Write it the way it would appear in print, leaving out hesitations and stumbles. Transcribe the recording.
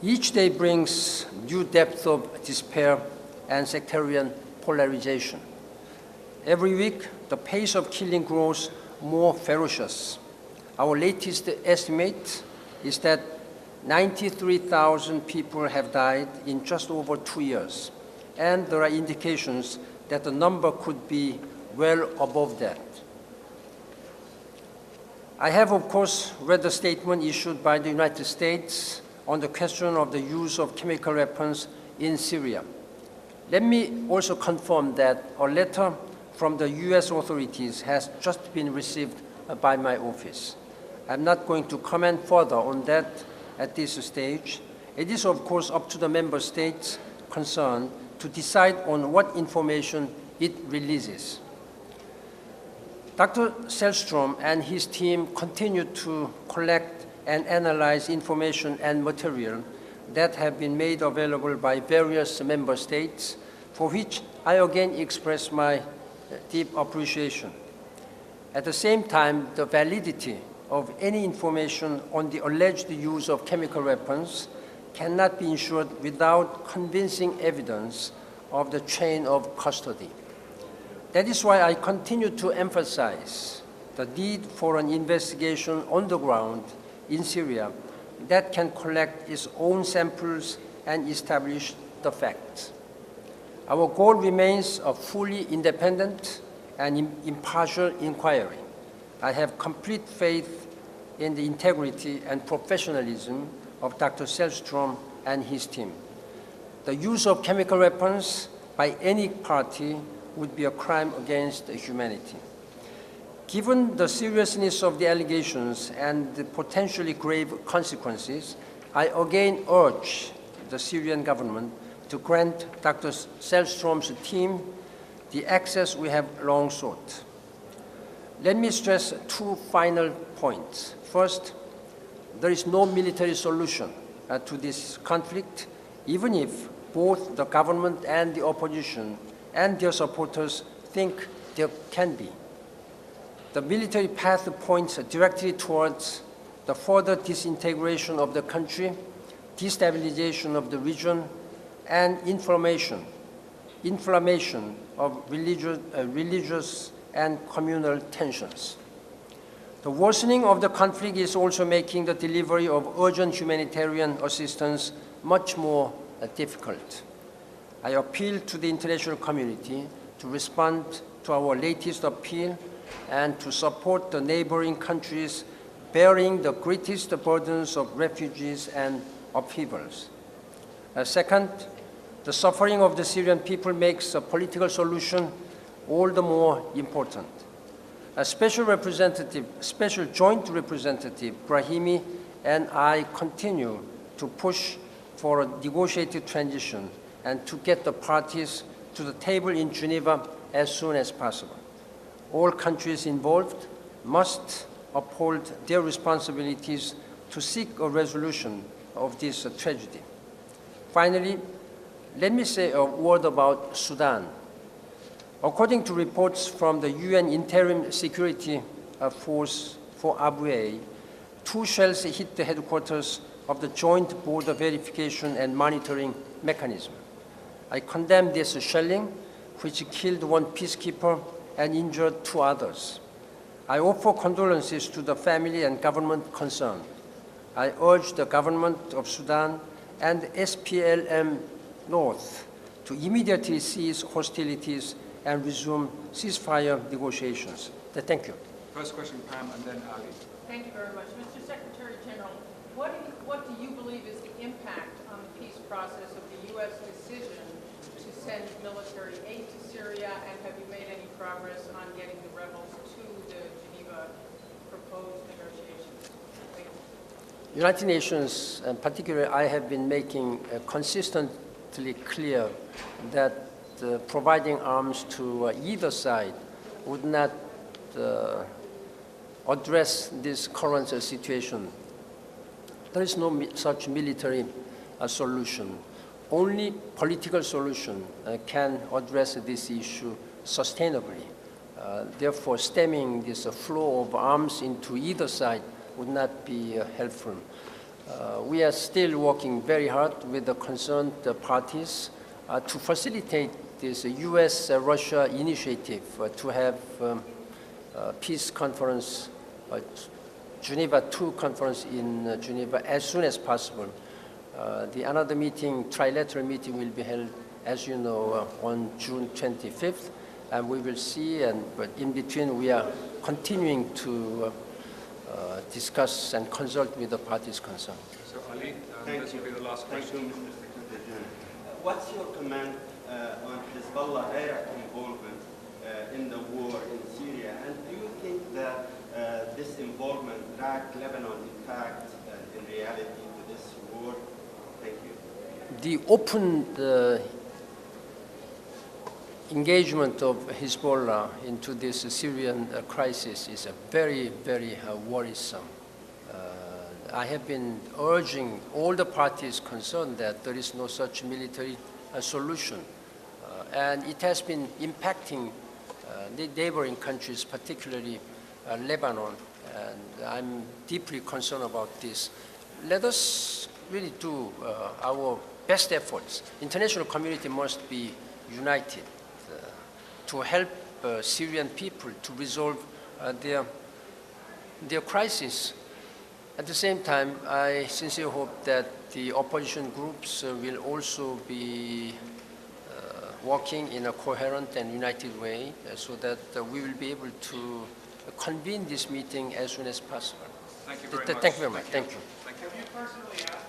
Each day brings new depth of despair and sectarian polarization. Every week, the pace of killing grows more ferocious. Our latest estimate is that 93,000 people have died in just over 2 years, and there are indications that the number could be well above that. I have, of course, read the statement issued by the United States on the question of the use of chemical weapons in Syria. Let me also confirm that a letter from the US authorities has just been received by my office. I'm not going to comment further on that at this stage. It is, of course, up to the member states concerned to decide on what information it releases. Dr. Sellstrom and his team continue to collect and analyze information and material that have been made available by various member states, for which I again express my deep appreciation. At the same time, the validity of any information on the alleged use of chemical weapons cannot be ensured without convincing evidence of the chain of custody. That is why I continue to emphasize the need for an investigation on the ground in Syria that can collect its own samples and establish the facts. Our goal remains a fully independent and impartial inquiry. I have complete faith in the integrity and professionalism of Dr. Sellstrom and his team. The use of chemical weapons by any party would be a crime against humanity. Given the seriousness of the allegations and the potentially grave consequences, I again urge the Syrian government to grant Dr. Sellstrom's team the access we have long sought. Let me stress two final points. First, there is no military solution to this conflict, even if both the government and the opposition and their supporters think there can be. The military path points directly towards the further disintegration of the country, destabilization of the region, and inflammation of religious and communal tensions. The worsening of the conflict is also making the delivery of urgent humanitarian assistance much more difficult. I appeal to the international community to respond to our latest appeal and to support the neighboring countries bearing the greatest burdens of refugees and upheavals. Second, the suffering of the Syrian people makes a political solution all the more important. A special joint representative, Brahimi, and I continue to push for a negotiated transition and to get the parties to the table in Geneva as soon as possible. All countries involved must uphold their responsibilities to seek a resolution of this tragedy. Finally, let me say a word about Sudan. According to reports from the UN Interim Security Force for Abyei, 2 shells hit the headquarters of the Joint Border Verification and Monitoring Mechanism. I condemn this shelling, which killed 1 peacekeeper and injured 2 others. I offer condolences to the family and government concerned. I urge the government of Sudan and SPLM North to immediately cease hostilities and resume ceasefire negotiations. Thank you. First question, Pam, and then Ali. Thank you very much. Mr. Secretary General, what do you believe is the impact on the peace process of the U.S. decision to send military aid to Syria, and have you made any progress on getting the rebels to the Geneva proposed negotiations? Thank you. United Nations, and particularly I have been making consistently clear that providing arms to either side would not address this current situation. There is no such military solution. Only political solution can address this issue sustainably. Therefore, stemming this flow of arms into either side would not be helpful. We are still working very hard with the concerned parties to facilitate this U.S.-Russia initiative to have peace conference, Geneva II conference in Geneva as soon as possible. Another meeting, trilateral meeting, will be held, as you know, on June 25th, and we will see. But in between, we are continuing to discuss and consult with the parties concerned. So Ali, this will be the last question. Thank you, Mr. Secretary General. What's your comment on Hezbollah direct involvement in the war in Syria? And do you think that this involvement dragged Lebanon, in fact, in reality, to this war? Thank you. The open engagement of Hezbollah into this Syrian crisis is a very, very worrisome. I have been urging all the parties concerned that there is no such military solution. And it has been impacting the neighboring countries, particularly Lebanon. And I'm deeply concerned about this. Let us really do our best efforts. International community must be united to help Syrian people to resolve their crisis. At the same time, I sincerely hope that the opposition groups will also be working in a coherent and united way so that we will be able to convene this meeting as soon as possible. Thank you very much. Thank you very much. Thank you. Thank you. Have you personally asked